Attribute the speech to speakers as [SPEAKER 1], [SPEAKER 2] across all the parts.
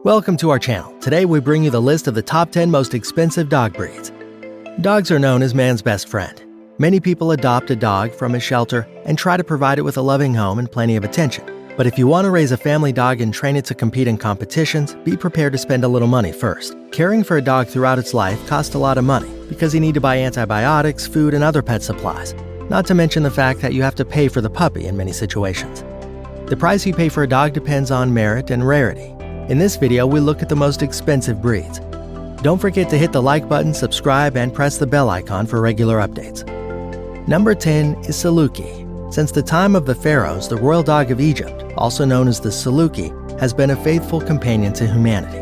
[SPEAKER 1] Welcome to our channel. Today we bring you the list of the top 10 most expensive dog breeds. Dogs are known as man's best friend. Many people adopt a dog from a shelter and try to provide it with a loving home and plenty of attention. But if you want to raise a family dog and train it to compete in competitions, be prepared to spend a little money first. Caring for a dog throughout its life costs a lot of money because you need to buy antibiotics, food, and other pet supplies. Not to mention the fact that you have to pay for the puppy in many situations. The price you pay for a dog depends on merit and rarity. In this video, we look at the most expensive breeds. Don't forget to hit the like button, subscribe, and press the bell icon for regular updates. Number 10 is Saluki. Since the time of the pharaohs, the royal dog of Egypt, also known as the Saluki, has been a faithful companion to humanity.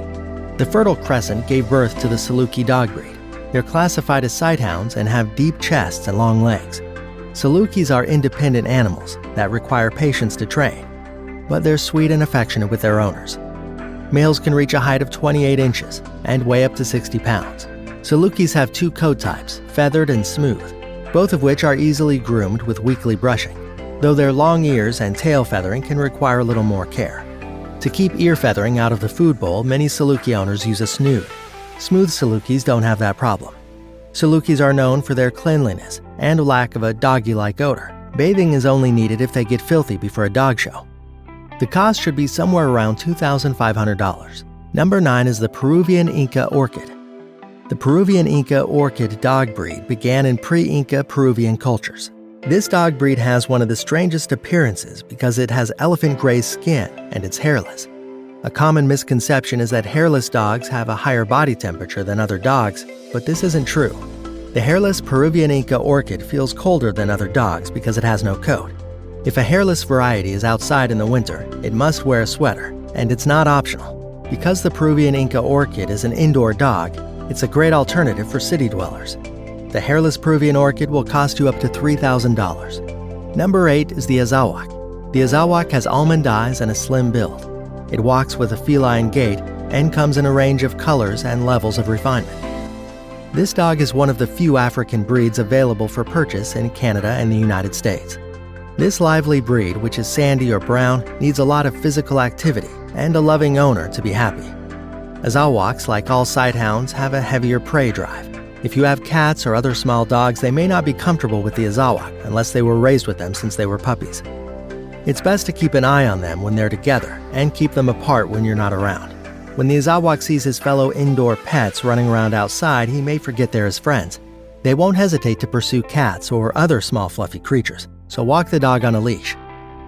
[SPEAKER 1] The Fertile Crescent gave birth to the Saluki dog breed. They're classified as sighthounds and have deep chests and long legs. Salukis are independent animals that require patience to train, but they're sweet and affectionate with their owners. Males can reach a height of 28 inches and weigh up to 60 pounds. Salukis have two coat types, feathered and smooth, both of which are easily groomed with weekly brushing, though their long ears and tail feathering can require a little more care. To keep ear feathering out of the food bowl, many Saluki owners use a snood. Smooth Salukis don't have that problem. Salukis are known for their cleanliness and lack of a doggy-like odor. Bathing is only needed if they get filthy before a dog show. The cost should be somewhere around $2,500. Number 9 is the Peruvian Inca Orchid. The Peruvian Inca Orchid dog breed began in pre-Inca Peruvian cultures. This dog breed has one of the strangest appearances because it has elephant gray skin and it's hairless. A common misconception is that hairless dogs have a higher body temperature than other dogs, but this isn't true. The hairless Peruvian Inca Orchid feels colder than other dogs because it has no coat. If a hairless variety is outside in the winter, it must wear a sweater, and it's not optional. Because the Peruvian Inca Orchid is an indoor dog, it's a great alternative for city dwellers. The hairless Peruvian Orchid will cost you up to $3,000. Number 8 is the Azawak. The Azawak has almond eyes and a slim build. It walks with a feline gait and comes in a range of colors and levels of refinement. This dog is one of the few African breeds available for purchase in Canada and the United States. This lively breed, which is sandy or brown, needs a lot of physical activity and a loving owner to be happy. Azawaks, like all sighthounds, have a heavier prey drive. If you have cats or other small dogs, they may not be comfortable with the Azawak unless they were raised with them since they were puppies. It's best to keep an eye on them when they're together and keep them apart when you're not around. When the Azawak sees his fellow indoor pets running around outside, he may forget they're his friends. They won't hesitate to pursue cats or other small fluffy creatures, so walk the dog on a leash.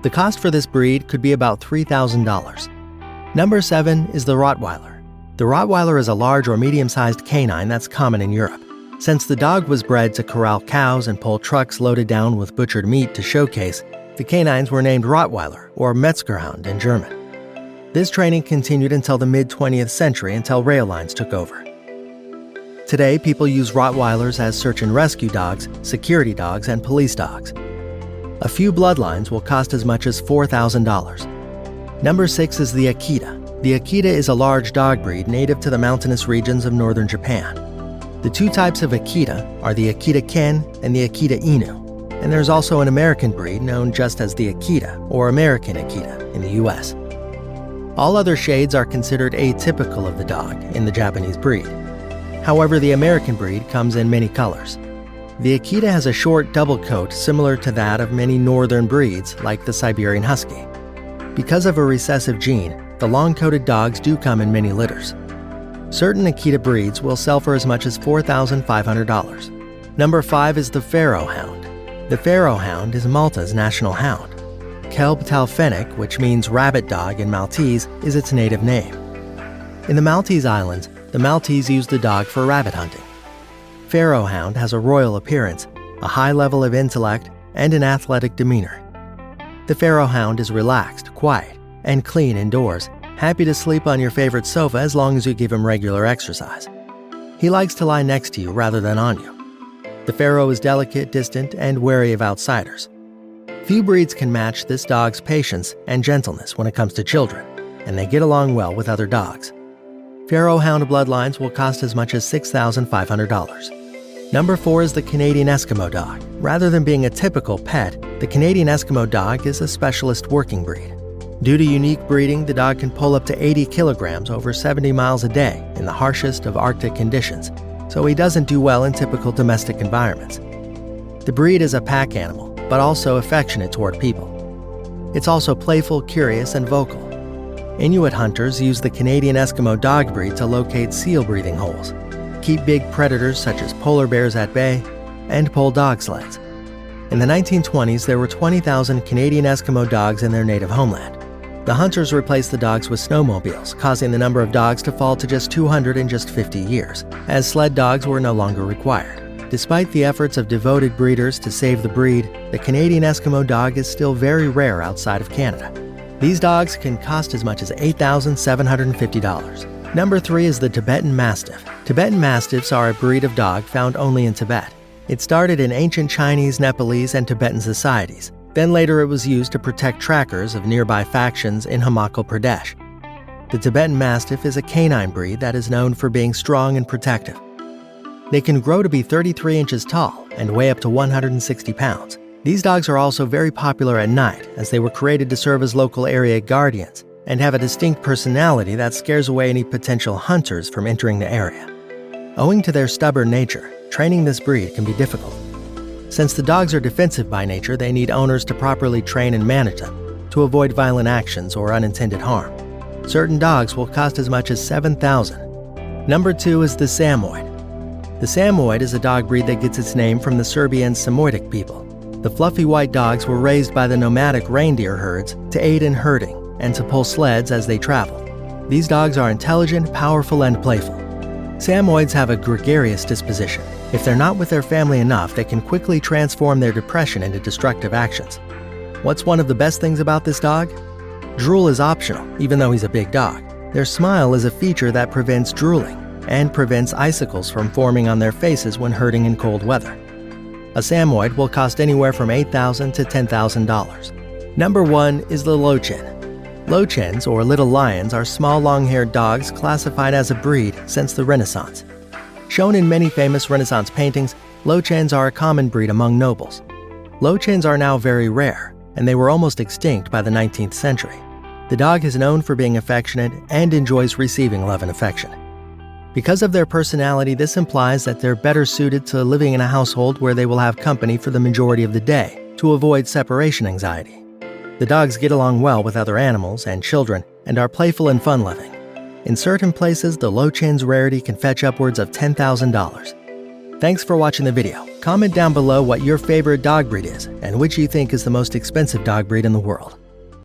[SPEAKER 1] The cost for this breed could be about $3,000. Number 7 is the Rottweiler. The Rottweiler is a large or medium-sized canine that's common in Europe. Since the dog was bred to corral cows and pull trucks loaded down with butchered meat to showcase, the canines were named Rottweiler or Metzgerhund in German. This training continued until the mid-20th century until rail lines took over. Today, people use Rottweilers as search and rescue dogs, security dogs, and police dogs. A few bloodlines will cost as much as $4,000. Number 6 is the Akita. The Akita is a large dog breed native to the mountainous regions of northern Japan. The two types of Akita are the Akita Ken and the Akita Inu, and there's also an American breed known just as the Akita or American Akita in the US. All other shades are considered atypical of the dog in the Japanese breed. However, the American breed comes in many colors. The Akita has a short double coat similar to that of many northern breeds like the Siberian Husky. Because of a recessive gene, the long-coated dogs do come in many litters. Certain Akita breeds will sell for as much as $4,500. Number 5 is the Pharaoh Hound. The Pharaoh Hound is Malta's national hound. Kelb Talfenic, which means rabbit dog in Maltese, is its native name. In the Maltese Islands, the Maltese use the dog for rabbit hunting. Pharaoh Hound has a royal appearance, a high level of intellect, and an athletic demeanor. The Pharaoh Hound is relaxed, quiet, and clean indoors, happy to sleep on your favorite sofa as long as you give him regular exercise. He likes to lie next to you rather than on you. The Pharaoh is delicate, distant, and wary of outsiders. Few breeds can match this dog's patience and gentleness when it comes to children, and they get along well with other dogs. Pharaoh Hound bloodlines will cost as much as $6,500. Number 4 is the Canadian Eskimo dog. Rather than being a typical pet, the Canadian Eskimo dog is a specialist working breed. Due to unique breeding, the dog can pull up to 80 kilograms over 70 miles a day in the harshest of Arctic conditions, so he doesn't do well in typical domestic environments. The breed is a pack animal, but also affectionate toward people. It's also playful, curious, and vocal. Inuit hunters use the Canadian Eskimo dog breed to locate seal breathing holes, keep big predators such as polar bears at bay, and pull dog sleds. In the 1920s, there were 20,000 Canadian Eskimo dogs in their native homeland. The hunters replaced the dogs with snowmobiles, causing the number of dogs to fall to just 200 in just 50 years, as sled dogs were no longer required. Despite the efforts of devoted breeders to save the breed, the Canadian Eskimo dog is still very rare outside of Canada. These dogs can cost as much as $8,750. Number 3 is the Tibetan Mastiff. Tibetan Mastiffs are a breed of dog found only in Tibet. It started in ancient Chinese, Nepalese, and Tibetan societies. Then later it was used to protect trackers of nearby factions in Himachal Pradesh. The Tibetan Mastiff is a canine breed that is known for being strong and protective. They can grow to be 33 inches tall and weigh up to 160 pounds. These dogs are also very popular at night, as they were created to serve as local area guardians and have a distinct personality that scares away any potential hunters from entering the area. Owing to their stubborn nature, training this breed can be difficult. Since the dogs are defensive by nature, they need owners to properly train and manage them to avoid violent actions or unintended harm. Certain dogs will cost as much as $7,000. Number 2 is the Samoyed. The Samoyed is a dog breed that gets its name from the Serbian Samoyedic people. The fluffy white dogs were raised by the nomadic reindeer herds to aid in herding and to pull sleds as they traveled. These dogs are intelligent, powerful, and playful. Samoyeds have a gregarious disposition. If they're not with their family enough, they can quickly transform their depression into destructive actions. What's one of the best things about this dog? Drool is optional, even though he's a big dog. Their smile is a feature that prevents drooling and prevents icicles from forming on their faces when herding in cold weather. A Samoyed will cost anywhere from $8,000 to $10,000. Number 1 is the Lochin. Lochens, or little lions, are small long-haired dogs classified as a breed since the Renaissance. Shown in many famous Renaissance paintings, Lochens are a common breed among nobles. Lochens are now very rare, and they were almost extinct by the 19th century. The dog is known for being affectionate and enjoys receiving love and affection. Because of their personality, this implies that they're better suited to living in a household where they will have company for the majority of the day to avoid separation anxiety. The dogs get along well with other animals and children and are playful and fun-loving. In certain places, the Lochin's rarity can fetch upwards of $10,000. Thanks for watching the video. Comment down below what your favorite dog breed is and which you think is the most expensive dog breed in the world.